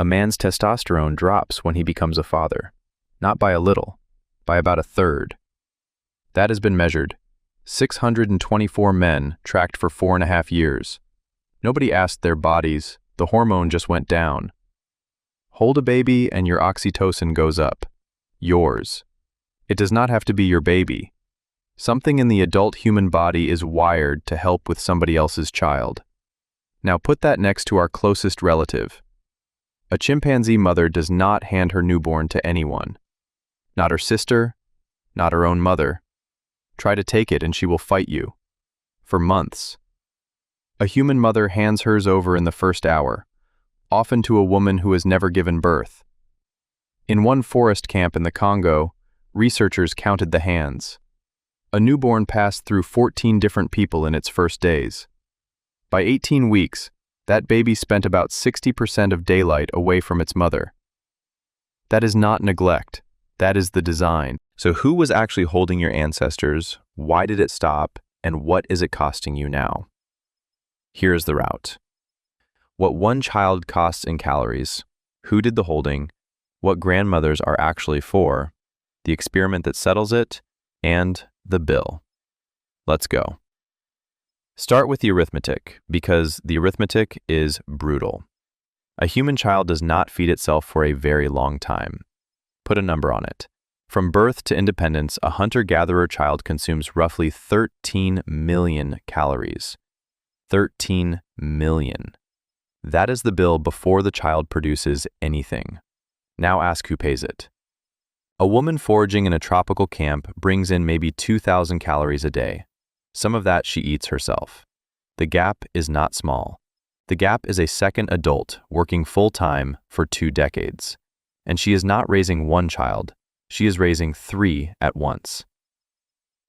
A man's testosterone drops when he becomes a father. Not by a little, by about a third. That has been measured. 624 men tracked for 4.5 years. Nobody asked their bodies, the hormone just went down. Hold a baby and your oxytocin goes up. Yours. It does not have to be your baby. Something in the adult human body is wired to help with somebody else's child. Now put that next to our closest relative. A chimpanzee mother does not hand her newborn to anyone. Not her sister, not her own mother. Try to take it and she will fight you. For months. A human mother hands hers over in the first hour, often to a woman who has never given birth. In one forest camp in the Congo, researchers counted the hands. A newborn passed through 14 different people in its first days. By 18 weeks, that baby spent about 60% of daylight away from its mother. That is not neglect. That is the design. So who was actually holding your ancestors? Why did it stop? And what is it costing you now? Here's the route. What one child costs in calories, who did the holding, what grandmothers are actually for, the experiment that settles it, and the bill. Let's go. Start with the arithmetic, because the arithmetic is brutal. A human child does not feed itself for a very long time. Put a number on it. From birth to independence, a hunter-gatherer child consumes roughly 13 million calories. 13 million. That is the bill before the child produces anything. Now ask who pays it. A woman foraging in a tropical camp brings in maybe 2,000 calories a day. Some of that she eats herself. The gap is not small. The gap is a second adult working full-time for 2 decades. And she is not raising one child. She is raising 3 at once.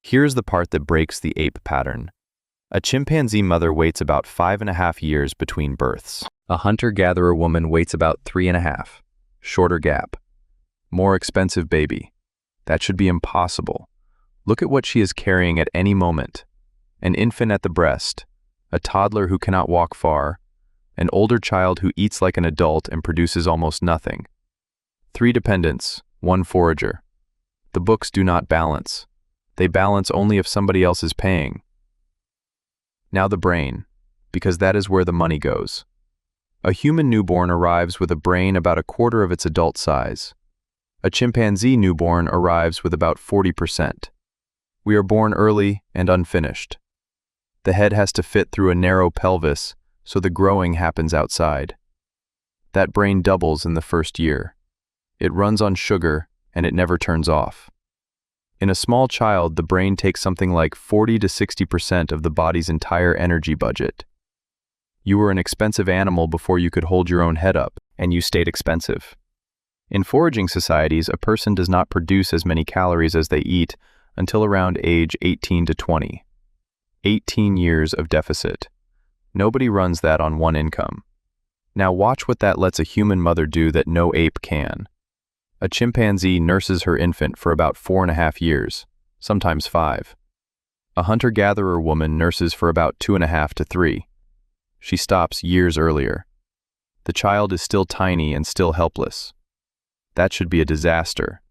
Here's the part that breaks the ape pattern. A chimpanzee mother waits about 5.5 years between births. A hunter-gatherer woman waits about 3.5. Shorter gap. More expensive baby. That should be impossible. Look at what she is carrying at any moment. An infant at the breast, a toddler who cannot walk far, an older child who eats like an adult and produces almost nothing. 3 dependents, 1 forager. The books do not balance. They balance only if somebody else is paying. Now the brain, because that is where the money goes. A human newborn arrives with a brain about 1/4 of its adult size. A chimpanzee newborn arrives with about 40%. We are born early and unfinished. The head has to fit through a narrow pelvis, so the growing happens outside. That brain doubles in the first year. It runs on sugar, and it never turns off. In a small child, the brain takes something like 40 to 60% of the body's entire energy budget. You were an expensive animal before you could hold your own head up, and you stayed expensive. In foraging societies, a person does not produce as many calories as they eat until around age 18 to 20. 18 years of deficit. Nobody runs that on one income. Now watch what that lets a human mother do that no ape can. A chimpanzee nurses her infant for about 4.5 years, sometimes 5. A hunter-gatherer woman nurses for about 2.5 to 3. She stops years earlier. The child is still tiny and still helpless. That should be a disaster.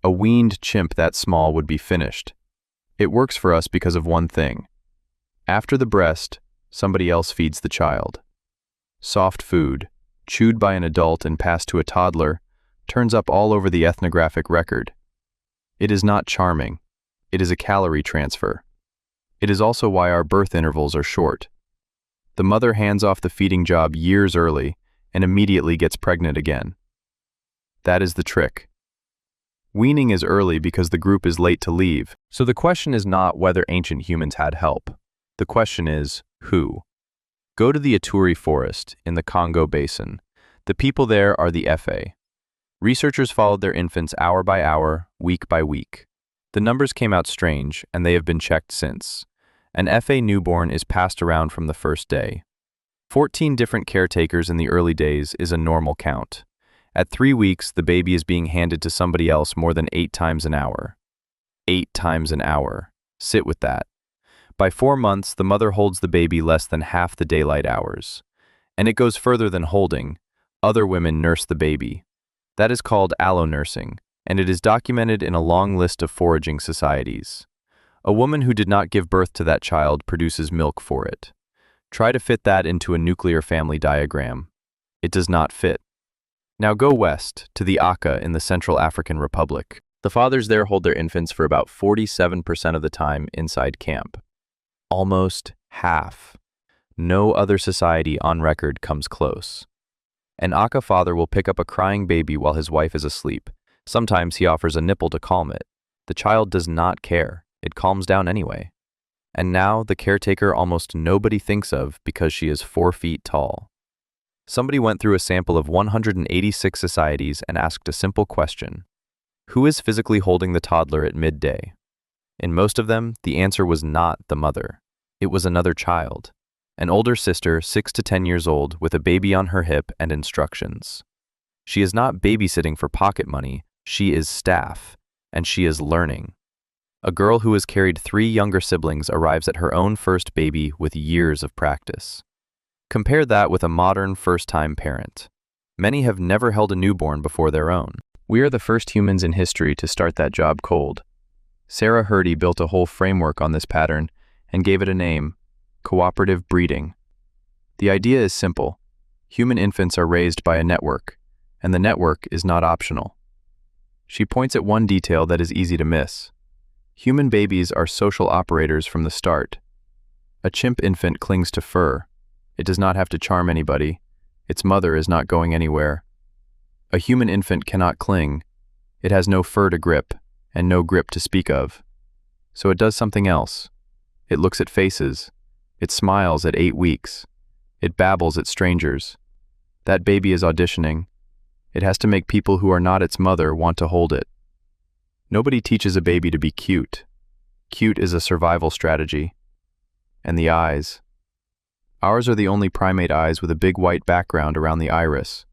A weaned chimp that small would be finished. It works for us because of one thing. After the breast, somebody else feeds the child. Soft food, chewed by an adult and passed to a toddler, turns up all over the ethnographic record. It is not charming. It is a calorie transfer. It is also why our birth intervals are short. The mother hands off the feeding job years early and immediately gets pregnant again. That is the trick. Weaning is early because the group is late to leave, so the question is not whether ancient humans had help. The question is, who? Go to the Ituri forest in the Congo basin. The people there are the FA. Researchers followed their infants hour by hour, week by week. The numbers came out strange, and they have been checked since. An FA newborn is passed around from the first day. 14 different caretakers in the early days is a normal count. At 3 weeks, the baby is being handed to somebody else more than 8 times an hour. 8 times an hour. Sit with that. By 4 months, the mother holds the baby less than half the daylight hours. And it goes further than holding. Other women nurse the baby. That is called allonursing, and it is documented in a long list of foraging societies. A woman who did not give birth to that child produces milk for it. Try to fit that into a nuclear family diagram. It does not fit. Now go west, to the Aka in the Central African Republic. The fathers there hold their infants for about 47% of the time inside camp. Almost half. No other society on record comes close. An Aka father will pick up a crying baby while his wife is asleep. Sometimes he offers a nipple to calm it. The child does not care. It calms down anyway. And now the caretaker almost nobody thinks of because she is 4 feet tall. Somebody went through a sample of 186 societies and asked a simple question. Who is physically holding the toddler at midday? In most of them, the answer was not the mother. It was another child. An older sister, 6 to 10 years old, with a baby on her hip and instructions. She is not babysitting for pocket money, she is staff, and she is learning. A girl who has carried 3 younger siblings arrives at her own first baby with years of practice. Compare that with a modern first-time parent. Many have never held a newborn before their own. We are the first humans in history to start that job cold. Sarah Hurdy built a whole framework on this pattern and gave it a name, cooperative breeding. The idea is simple. Human infants are raised by a network, and the network is not optional. She points at one detail that is easy to miss. Human babies are social operators from the start. A chimp infant clings to fur. It does not have to charm anybody. Its mother is not going anywhere. A human infant cannot cling. It has no fur to grip, and no grip to speak of. So it does something else. It looks at faces. It smiles at 8 weeks. It babbles at strangers. That baby is auditioning. It has to make people who are not its mother want to hold it. Nobody teaches a baby to be cute. Cute is a survival strategy. And the eyes. Ours are the only primate eyes with a big white background around the iris.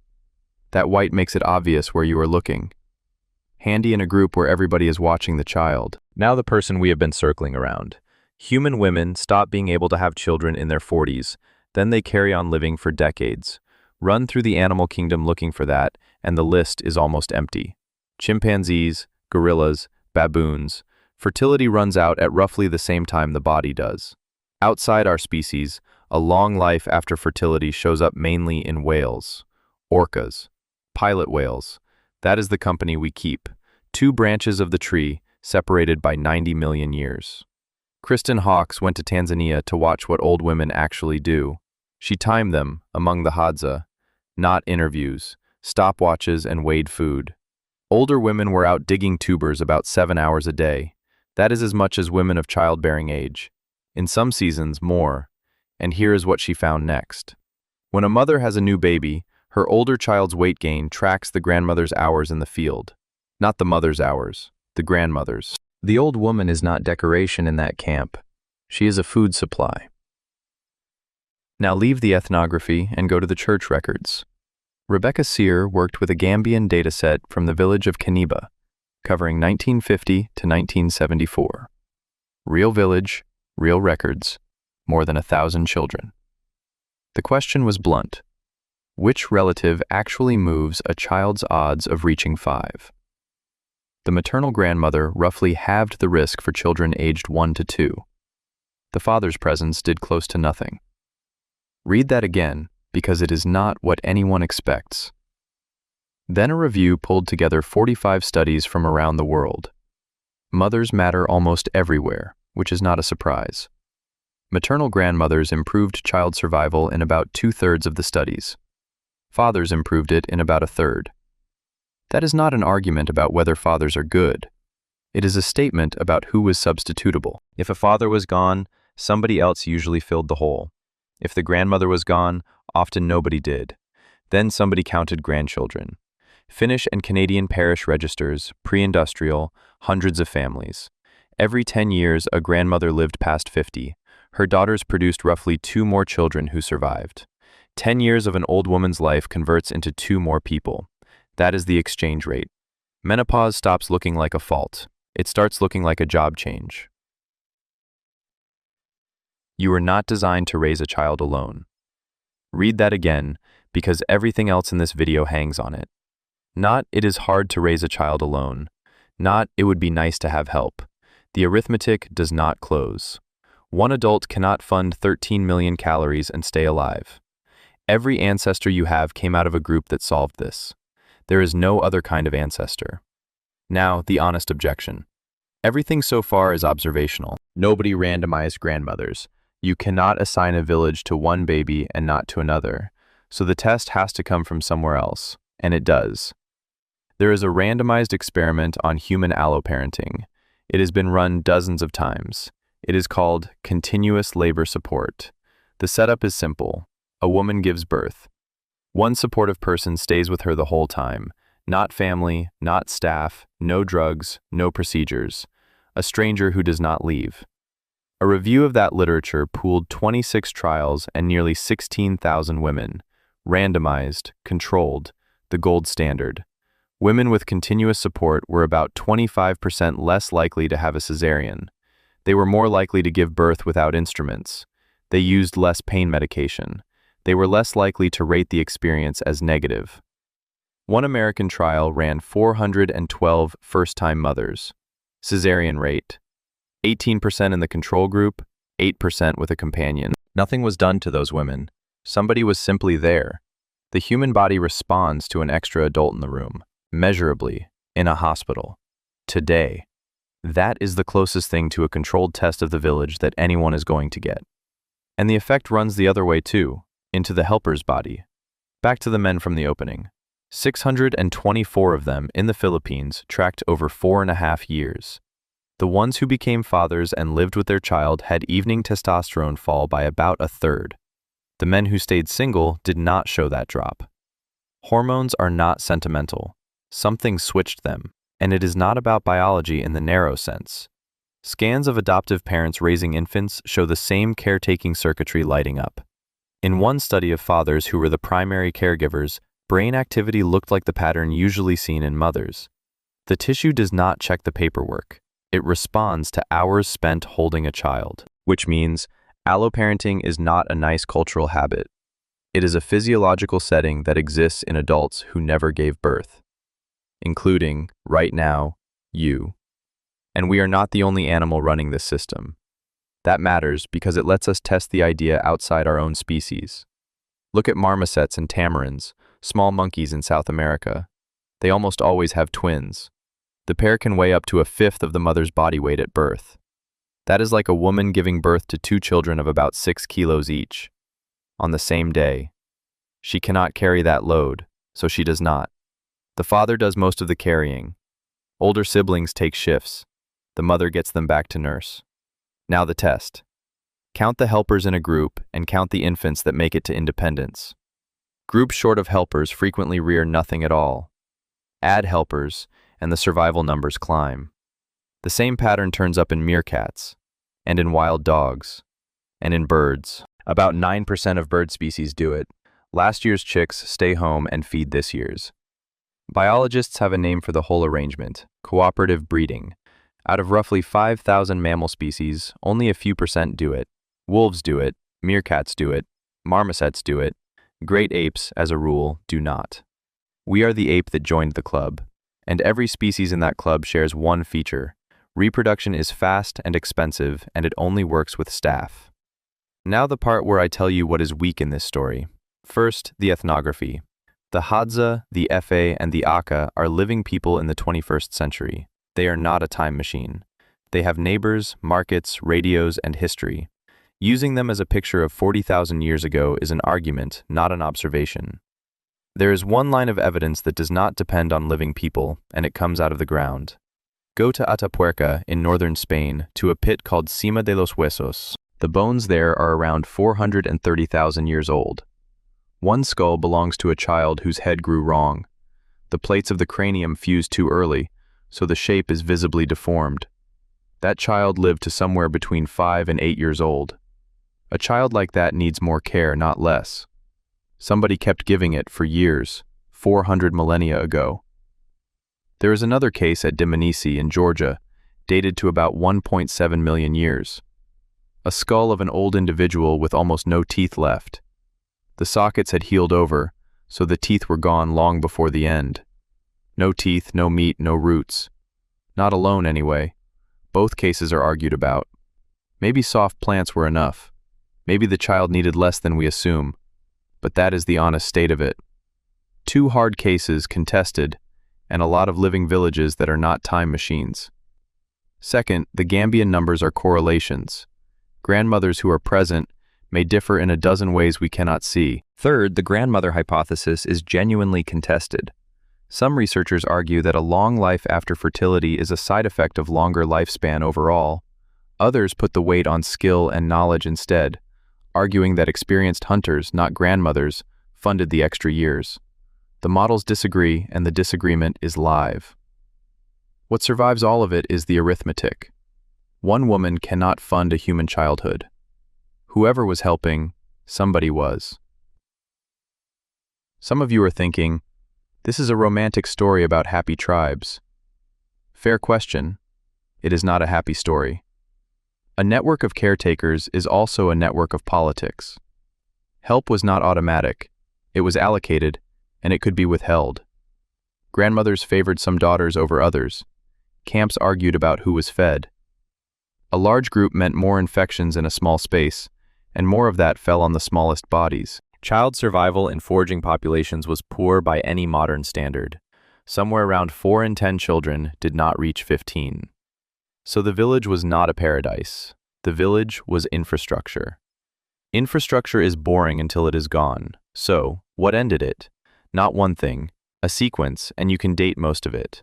That white makes it obvious where you are looking. Handy in a group where everybody is watching the child. Now the person we have been circling around. Human women stop being able to have children in their 40s, then they carry on living for decades. Run through the animal kingdom looking for that, and the list is almost empty. Chimpanzees, gorillas, baboons. Fertility runs out at roughly the same time the body does. Outside our species, a long life after fertility shows up mainly in whales. Orcas. Pilot whales. That is the company we keep. 2 branches of the tree, separated by 90 million years. Kristen Hawkes went to Tanzania to watch what old women actually do. She timed them among the Hadza, not interviews, stopwatches and weighed food. Older women were out digging tubers about 7 hours a day. That is as much as women of childbearing age. In some seasons, more. And here is what she found next. When a mother has a new baby, her older child's weight gain tracks the grandmother's hours in the field. Not the mother's hours, the grandmother's. The old woman is not decoration in that camp. She is a food supply. Now leave the ethnography and go to the church records. Rebecca Sear worked with a Gambian dataset from the village of Kaniba, covering 1950 to 1974. Real village, real records, more than 1,000 children. The question was blunt. Which relative actually moves a child's odds of reaching 5? The maternal grandmother roughly halved the risk for children aged 1 to 2. The father's presence did close to nothing. Read that again, because it is not what anyone expects. Then a review pulled together 45 studies from around the world. Mothers matter almost everywhere, which is not a surprise. Maternal grandmothers improved child survival in about 2/3 of the studies. Fathers improved it in about 1/3. That is not an argument about whether fathers are good. It is a statement about who was substitutable. If a father was gone, somebody else usually filled the hole. If the grandmother was gone, often nobody did. Then somebody counted grandchildren. Finnish and Canadian parish registers, pre-industrial, hundreds of families. Every 10 years, a grandmother lived past 50. Her daughters produced roughly 2 more children who survived. 10 years of an old woman's life converts into 2 more people. That is the exchange rate. Menopause stops looking like a fault. It starts looking like a job change. You were not designed to raise a child alone. Read that again, because everything else in this video hangs on it. Not, it is hard to raise a child alone. Not, it would be nice to have help. The arithmetic does not close. One adult cannot fund 13 million calories and stay alive. Every ancestor you have came out of a group that solved this. There is no other kind of ancestor. Now, the honest objection. Everything so far is observational. Nobody randomized grandmothers. You cannot assign a village to one baby and not to another. So the test has to come from somewhere else, and it does. There is a randomized experiment on human alloparenting. It has been run dozens of times. It is called continuous labor support. The setup is simple. A woman gives birth. One supportive person stays with her the whole time. Not family, not staff, no drugs, no procedures. A stranger who does not leave. A review of that literature pooled 26 trials and nearly 16,000 women. Randomized, controlled, the gold standard. Women with continuous support were about 25% less likely to have a cesarean. They were more likely to give birth without instruments. They used less pain medication. They were less likely to rate the experience as negative. One American trial ran 412 first-time mothers. Cesarean rate: 18% in the control group, 8% with a companion. Nothing was done to those women. Somebody was simply there. The human body responds to an extra adult in the room, measurably, in a hospital. Today, that is the closest thing to a controlled test of the village that anyone is going to get. And the effect runs the other way too, into the helper's body. Back to the men from the opening. 624 of them in the Philippines tracked over 4.5 years. The ones who became fathers and lived with their child had evening testosterone fall by about a third. The men who stayed single did not show that drop. Hormones are not sentimental. Something switched them, and it is not about biology in the narrow sense. Scans of adoptive parents raising infants show the same caretaking circuitry lighting up. In one study of fathers who were the primary caregivers, brain activity looked like the pattern usually seen in mothers. The tissue does not check the paperwork. It responds to hours spent holding a child, which means alloparenting is not a nice cultural habit. It is a physiological setting that exists in adults who never gave birth, including, right now, you. And we are not the only animal running this system. That matters because it lets us test the idea outside our own species. Look at marmosets and tamarins, small monkeys in South America. They almost always have twins. The pair can weigh up to a fifth of the mother's body weight at birth. That is like a woman giving birth to 2 children of about 6 kilos each. On the same day. She cannot carry that load, so she does not. The father does most of the carrying. Older siblings take shifts. The mother gets them back to nurse. Now the test. Count the helpers in a group and count the infants that make it to independence. Groups short of helpers frequently rear nothing at all. Add helpers, and the survival numbers climb. The same pattern turns up in meerkats, and in wild dogs, and in birds. About 9% of bird species do it. Last year's chicks stay home and feed this year's. Biologists have a name for the whole arrangement: cooperative breeding. Out of roughly 5,000 mammal species, only a few percent do it. Wolves do it, meerkats do it, marmosets do it. Great apes, as a rule, do not. We are the ape that joined the club, and every species in that club shares one feature. Reproduction is fast and expensive, and it only works with staff. Now the part where I tell you what is weak in this story. First, the ethnography. The Hadza, the Fa, and the Aka are living people in the 21st century. They are not a time machine. They have neighbors, markets, radios, and history. Using them as a picture of 40,000 years ago is an argument, not an observation. There is one line of evidence that does not depend on living people, and it comes out of the ground. Go to Atapuerca in northern Spain to a pit called Cima de los Huesos. The bones there are around 430,000 years old. One skull belongs to a child whose head grew wrong. The plates of the cranium fused too early, so the shape is visibly deformed. That child lived to somewhere between 5 and 8 years old. A child like that needs more care, not less. Somebody kept giving it for years, 400 millennia ago. There is another case at Dmanisi in Georgia, dated to about 1.7 million years. A skull of an old individual with almost no teeth left. The sockets had healed over, so the teeth were gone long before the end. No teeth, no meat, no roots. Not alone anyway. Both cases are argued about. Maybe soft plants were enough. Maybe the child needed less than we assume. But that is the honest state of it. Two hard cases contested, and a lot of living villages that are not time machines. Second, the Gambian numbers are correlations. Grandmothers who are present may differ in a dozen ways we cannot see. Third, the grandmother hypothesis is genuinely contested. Some researchers argue that a long life after fertility is a side effect of longer lifespan overall. Others put the weight on skill and knowledge instead, arguing that experienced hunters, not grandmothers, funded the extra years. The models disagree, and the disagreement is live. What survives all of it is the arithmetic. One woman cannot fund a human childhood. Whoever was helping, somebody was. Some of you are thinking, this is a romantic story about happy tribes. Fair question. It is not a happy story. A network of caretakers is also a network of politics. Help was not automatic. It was allocated, and it could be withheld. Grandmothers favored some daughters over others. Camps argued about who was fed. A large group meant more infections in a small space, and more of that fell on the smallest bodies. Child survival in foraging populations was poor by any modern standard. Somewhere around 4 in 10 children did not reach 15. So the village was not a paradise. The village was infrastructure. Infrastructure is boring until it is gone. So, what ended it? Not one thing, a sequence, and you can date most of it.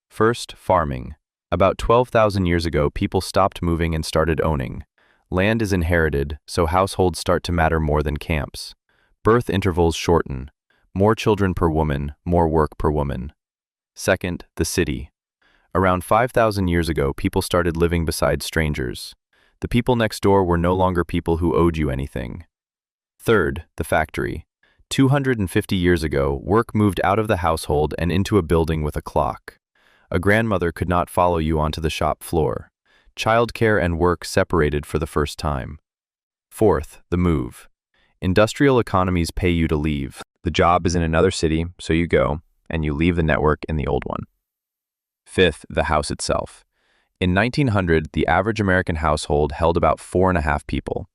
First, farming. About 12,000 years ago, people stopped moving and started owning. Land is inherited, so households start to matter more than camps. Birth intervals shorten. More children per woman, more work per woman. Second, the city. Around 5,000 years ago, people started living beside strangers. The people next door were no longer people who owed you anything. Third, the factory. 250 years ago, work moved out of the household and into a building with a clock. A grandmother could not follow you onto the shop floor. Childcare and work separated for the first time. Fourth, the move. Industrial economies pay you to leave. The job is in another city, so you go, and you leave the network in the old one. Fifth, the house itself. In 1900, the average American household held about 4.5 people.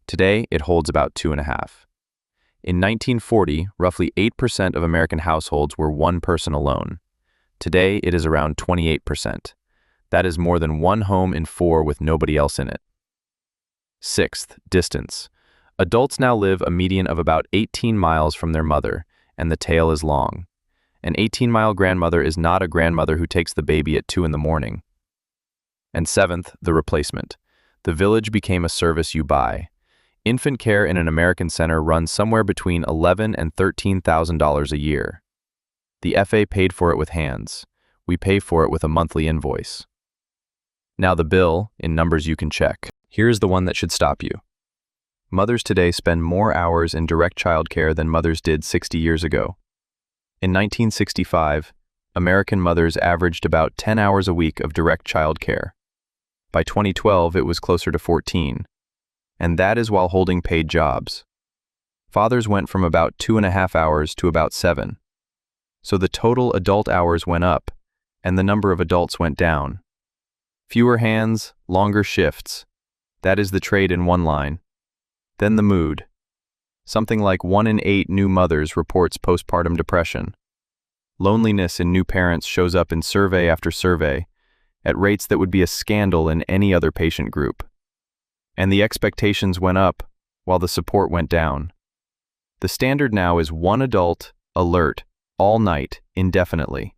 Today, it holds about 2.5. In 1940, roughly 8% of American households were one person alone. Today, it is around 28%. That is more than 1 home in 4 with nobody else in it. Sixth, distance. Adults now live a median of about 18 miles from their mother, and the tail is long. An 18-mile grandmother is not a grandmother who takes the baby at 2 in the morning. And seventh, the replacement. The village became a service you buy. Infant care in an American center runs somewhere between $11,000 and $13,000 a year. The FA paid for it with hands. We pay for it with a monthly invoice. Now the bill, in numbers you can check. Here's the one that should stop you. Mothers today spend more hours in direct childcare than mothers did 60 years ago. In 1965, American mothers averaged about 10 hours a week of direct childcare. By 2012, it was closer to 14. And that is while holding paid jobs. Fathers went from about 2.5 hours to about 7. So the total adult hours went up, and the number of adults went down. Fewer hands, longer shifts. That is the trade in one line. Then the mood. Something like 1 in 8 new mothers reports postpartum depression. Loneliness in new parents shows up in survey after survey, at rates that would be a scandal in any other patient group. And the expectations went up, while the support went down. The standard now is 1 adult, alert, all night, indefinitely.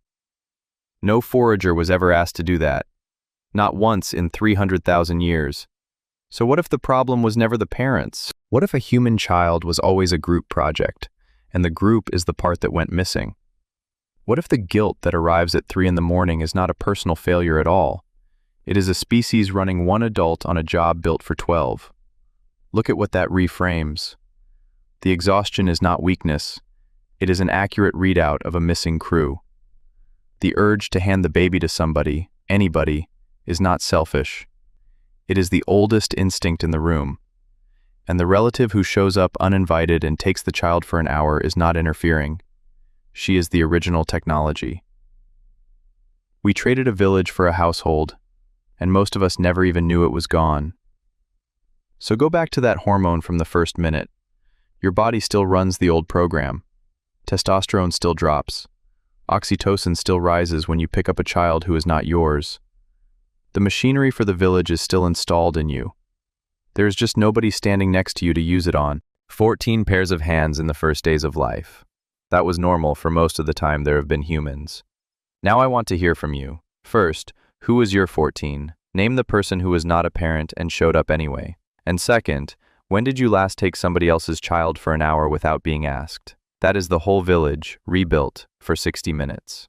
No forager was ever asked to do that. Not once in 300,000 years. So what if the problem was never the parents? What if a human child was always a group project, and the group is the part that went missing? What if the guilt that arrives at 3 in the morning is not a personal failure at all? It is a species running 1 adult on a job built for 12. Look at what that reframes. The exhaustion is not weakness. It is an accurate readout of a missing crew. The urge to hand the baby to somebody, anybody, is not selfish. It is the oldest instinct in the room. And the relative who shows up uninvited and takes the child for an hour is not interfering. She is the original technology. We traded a village for a household, and most of us never even knew it was gone. So go back to that hormone from the first minute. Your body still runs the old program. Testosterone still drops. Oxytocin still rises when you pick up a child who is not yours. The machinery for the village is still installed in you. There is just nobody standing next to you to use it on. 14 pairs of hands in the first days of life. That was normal for most of the time there have been humans. Now I want to hear from you. First, who was your 14? Name the person who was not a parent and showed up anyway. And second, when did you last take somebody else's child for an hour without being asked? That is the whole village, rebuilt, for 60 minutes.